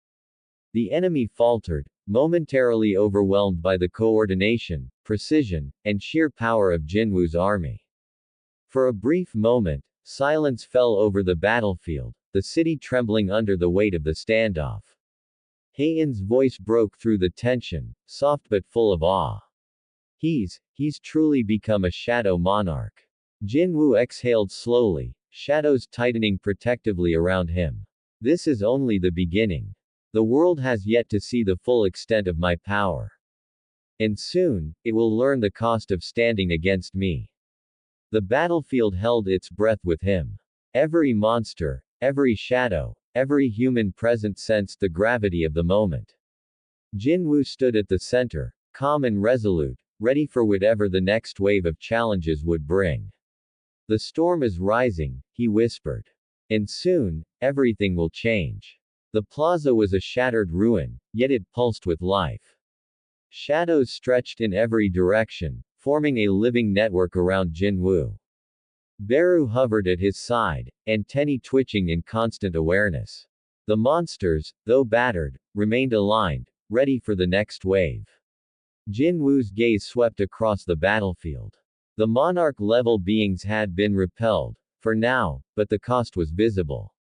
The enemy faltered, momentarily overwhelmed by the coordination, precision, and sheer power of Jin-Woo's army. For a brief moment, silence fell over the battlefield, the city trembling under the weight of the standoff. Heian's voice broke through the tension, soft but full of awe. He's truly become a Shadow Monarch. Jin-Woo exhaled slowly, shadows tightening protectively around him. This is only the beginning. The world has yet to see the full extent of my power. And soon, it will learn the cost of standing against me. The battlefield held its breath with him. Every monster, every shadow, every human present sensed the gravity of the moment. Jin-Woo stood at the center, calm and resolute, ready for whatever the next wave of challenges would bring. The storm is rising, he whispered. And soon, everything will change. The plaza was a shattered ruin, yet it pulsed with life. Shadows stretched in every direction, forming a living network around Jin-Woo. Beru hovered at his side, antennae twitching in constant awareness. The monsters, though battered, remained aligned, ready for the next wave. Jin-Woo's gaze swept across the battlefield. The monarch-level beings had been repelled, for now, but the cost was visible.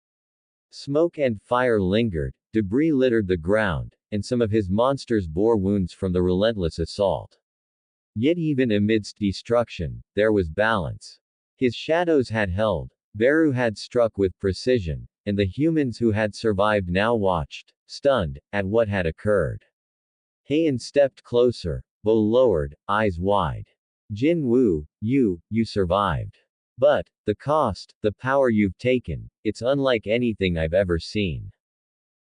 Smoke and fire lingered, debris littered the ground, and some of his monsters bore wounds from the relentless assault. Yet even amidst destruction, there was balance. His shadows had held, Beru had struck with precision, and the humans who had survived now watched, stunned, at what had occurred. Heian stepped closer, bow lowered, eyes wide. Jin-Woo, you survived. But, the cost, the power you've taken, it's unlike anything I've ever seen.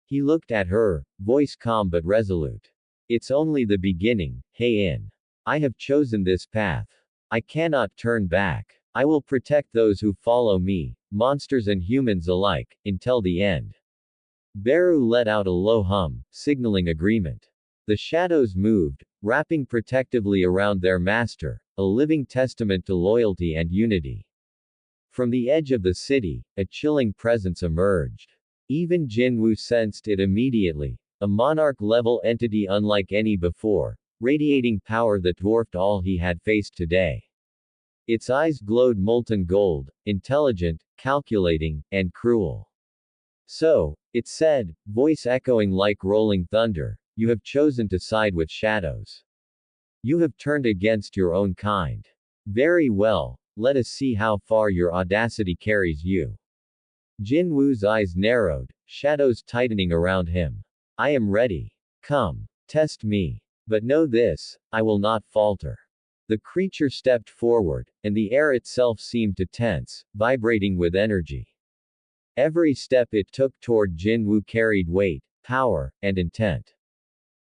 He looked at her, voice calm but resolute. It's only the beginning, Heian. I have chosen this path. I cannot turn back. I will protect those who follow me, monsters and humans alike, until the end. Beru let out a low hum, signaling agreement. The shadows moved, wrapping protectively around their master, a living testament to loyalty and unity. From the edge of the city, a chilling presence emerged. Even Jin-Woo sensed it immediately, a monarch-level entity unlike any before, radiating power that dwarfed all he had faced today. Its eyes glowed molten gold, intelligent, calculating, and cruel. So, it said, voice echoing like rolling thunder, you have chosen to side with shadows. You have turned against your own kind. Very well, let us see how far your audacity carries you. Jin-Woo's eyes narrowed, shadows tightening around him. I am ready. Come, test me. But know this, I will not falter. The creature stepped forward, and the air itself seemed to tense, vibrating with energy. Every step it took toward Jin-Woo carried weight, power, and intent.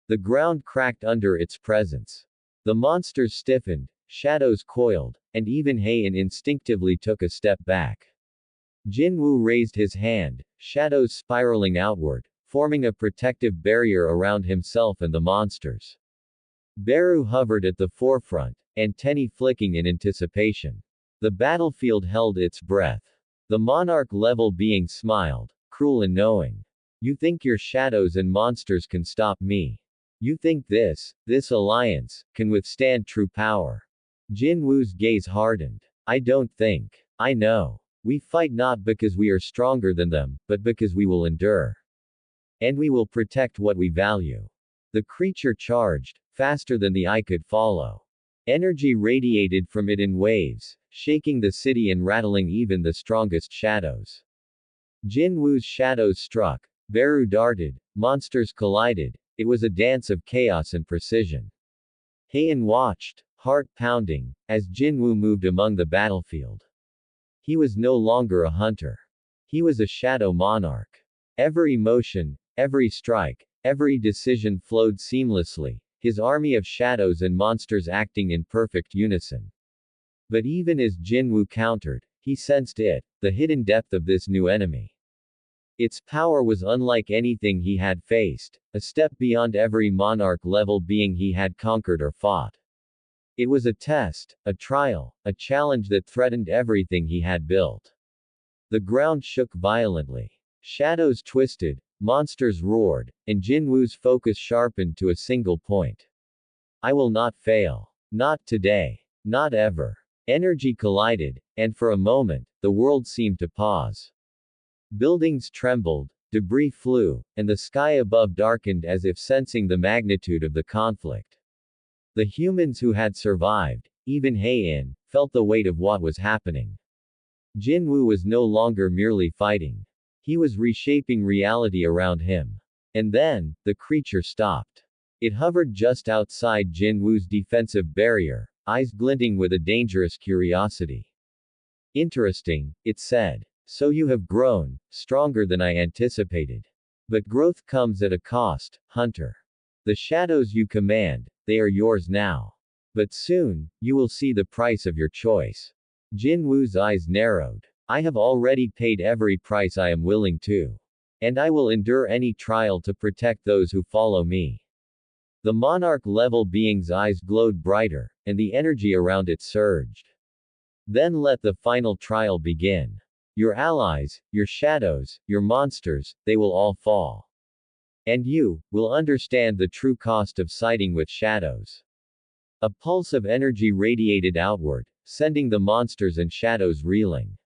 The ground cracked under its presence. The monsters stiffened, shadows coiled, and even Heian instinctively took a step back. Jin-Woo raised his hand, shadows spiraling outward, forming a protective barrier around himself and the monsters. Beru hovered at the forefront, antennae flicking in anticipation. The battlefield held its breath. The monarch-level being smiled, cruel and knowing. You think your shadows and monsters can stop me? You think this alliance, can withstand true power? Jin-Woo's gaze hardened. I don't think. I know. We fight not because we are stronger than them, but because we will endure. And we will protect what we value. The creature charged, faster than the eye could follow. Energy radiated from it in waves, shaking the city and rattling even the strongest shadows. Jin-Woo's shadows struck, Beru darted, monsters collided, it was a dance of chaos and precision. Heian watched, heart pounding, as Jin-Woo moved among the battlefield. He was no longer a hunter. He was a Shadow Monarch. Every motion, every strike, every decision flowed seamlessly, his army of shadows and monsters acting in perfect unison. But even as Jin-Woo countered, he sensed it, the hidden depth of this new enemy. Its power was unlike anything he had faced, a step beyond every monarch-level being he had conquered or fought. It was a test, a trial, a challenge that threatened everything he had built. The ground shook violently. Shadows twisted, monsters roared, and Jin-Woo's focus sharpened to a single point. I will not fail. Not today. Not ever. Energy collided, and for a moment, the world seemed to pause. Buildings trembled, debris flew, and the sky above darkened as if sensing the magnitude of the conflict. The humans who had survived, even Heian, felt the weight of what was happening. Jin-Woo was no longer merely fighting. He was reshaping reality around him. And then, the creature stopped. It hovered just outside Jin-Woo's defensive barrier, eyes glinting with a dangerous curiosity. Interesting, it said. So you have grown, stronger than I anticipated. But growth comes at a cost, hunter. The shadows you command, they are yours now. But soon, you will see the price of your choice. Jin-Woo's eyes narrowed. I have already paid every price I am willing to. And I will endure any trial to protect those who follow me. The monarch-level being's eyes glowed brighter, and the energy around it surged. Then let the final trial begin. Your allies, your shadows, your monsters, they will all fall. And you will understand the true cost of siding with shadows. A pulse of energy radiated outward, sending the monsters and shadows reeling.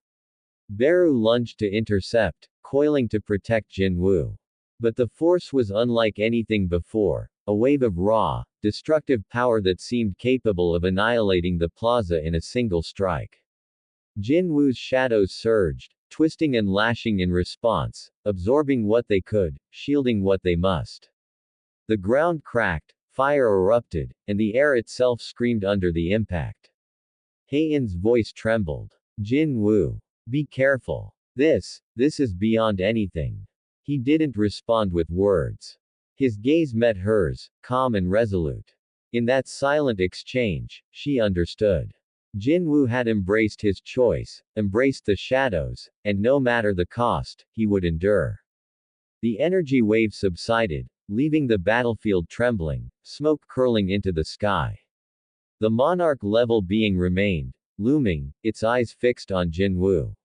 Beru lunged to intercept, coiling to protect Jin-Woo. But the force was unlike anything before, a wave of raw, destructive power that seemed capable of annihilating the plaza in a single strike. Jin-Woo's shadows surged, twisting and lashing in response, absorbing what they could, shielding what they must. The ground cracked, fire erupted, and the air itself screamed under the impact. Heian's voice trembled. Jin-Woo. Be careful. This is beyond anything. He didn't respond with words. His gaze met hers, calm and resolute. In that silent exchange, she understood. Jin-Woo had embraced his choice, embraced the shadows, and no matter the cost, he would endure. The energy wave subsided, leaving the battlefield trembling, smoke curling into the sky. The monarch-level being remained, looming, its eyes fixed on Jin-Woo.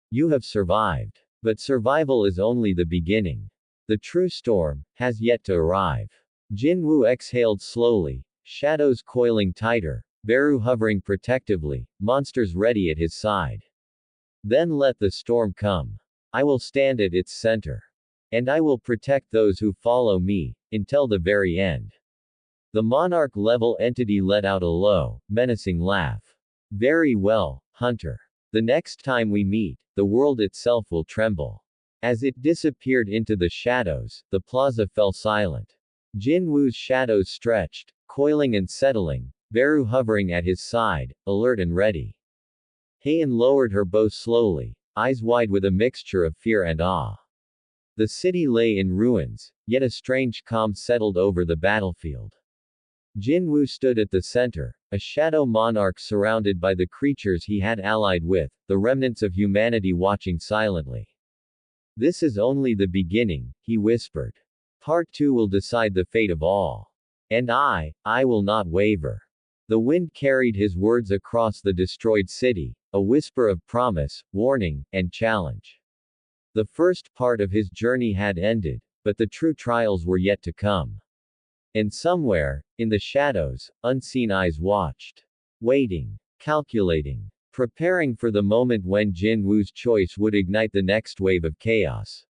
You have survived. But survival is only the beginning. The true storm has yet to arrive. Jin-Woo exhaled slowly, shadows coiling tighter, Beru hovering protectively, monsters ready at his side. Then let the storm come. I will stand at its center. And I will protect those who follow me, until the very end. The monarch-level entity let out a low, menacing laugh. Very well, Hunter. The next time we meet, the world itself will tremble. As it disappeared into the shadows, the plaza fell silent. Jin-Woo's shadows stretched, coiling and settling, Beru hovering at his side, alert and ready. Heian lowered her bow slowly, eyes wide with a mixture of fear and awe. The city lay in ruins, yet a strange calm settled over the battlefield. Jin-Woo stood at the center, a shadow monarch surrounded by the creatures he had allied with, the remnants of humanity watching silently. This is only the beginning, he whispered. Part 2 will decide the fate of all. And I will not waver. The wind carried his words across the destroyed city, a whisper of promise, warning, and challenge. The first part of his journey had ended, but the true trials were yet to come. And somewhere, in the shadows, unseen eyes watched. Waiting. Calculating. Preparing for the moment when Jin-Woo's choice would ignite the next wave of chaos.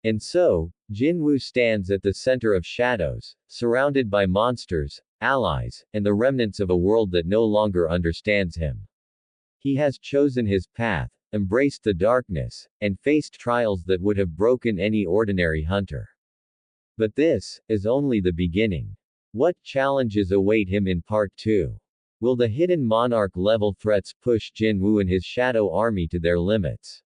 And so, Jin-Woo stands at the center of shadows, surrounded by monsters, allies, and the remnants of a world that no longer understands him. He has chosen his path, embraced the darkness, and faced trials that would have broken any ordinary hunter. But this is only the beginning. What challenges await him in Part 2? Will the hidden monarch-level threats push Jin-Woo and his shadow army to their limits?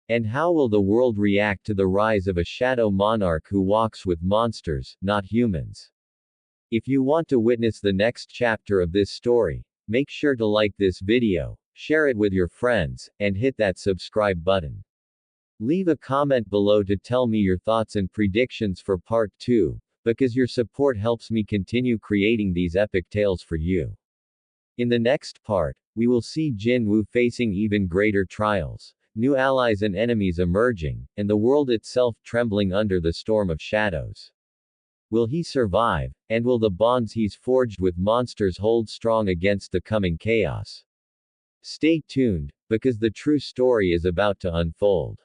And how will the world react to the rise of a shadow monarch who walks with monsters, not humans? If you want to witness the next chapter of this story, make sure to like this video, share it with your friends, and hit that subscribe button. Leave a comment below to tell me your thoughts and predictions for Part 2, because your support helps me continue creating these epic tales for you. In the next part, we will see Jin-Woo facing even greater trials, new allies and enemies emerging, and the world itself trembling under the storm of shadows. Will he survive, and will the bonds he's forged with monsters hold strong against the coming chaos? Stay tuned, because the true story is about to unfold.